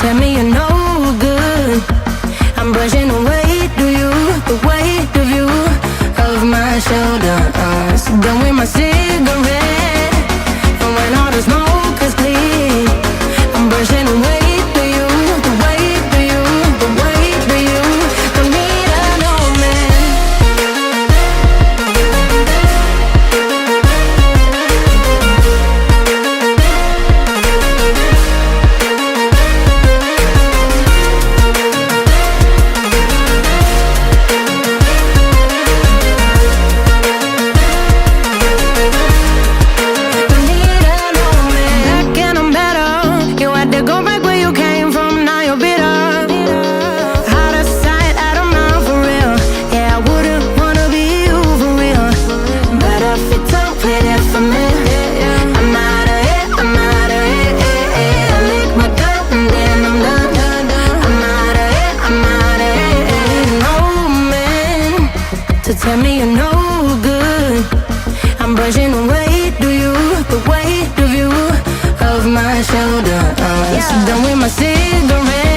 tell me you're no good. I'm brushing the weight of you, the weight of you, of my shoulders. Done with my cigarette, and when all the smoke is clear, I'm brushing the weight of you, the weight of you, the weight of you. Don't need a no man. Tell me you're no good. I'm brushing the weight of you, the weight of you, of my shoulders. Done with my cigarette.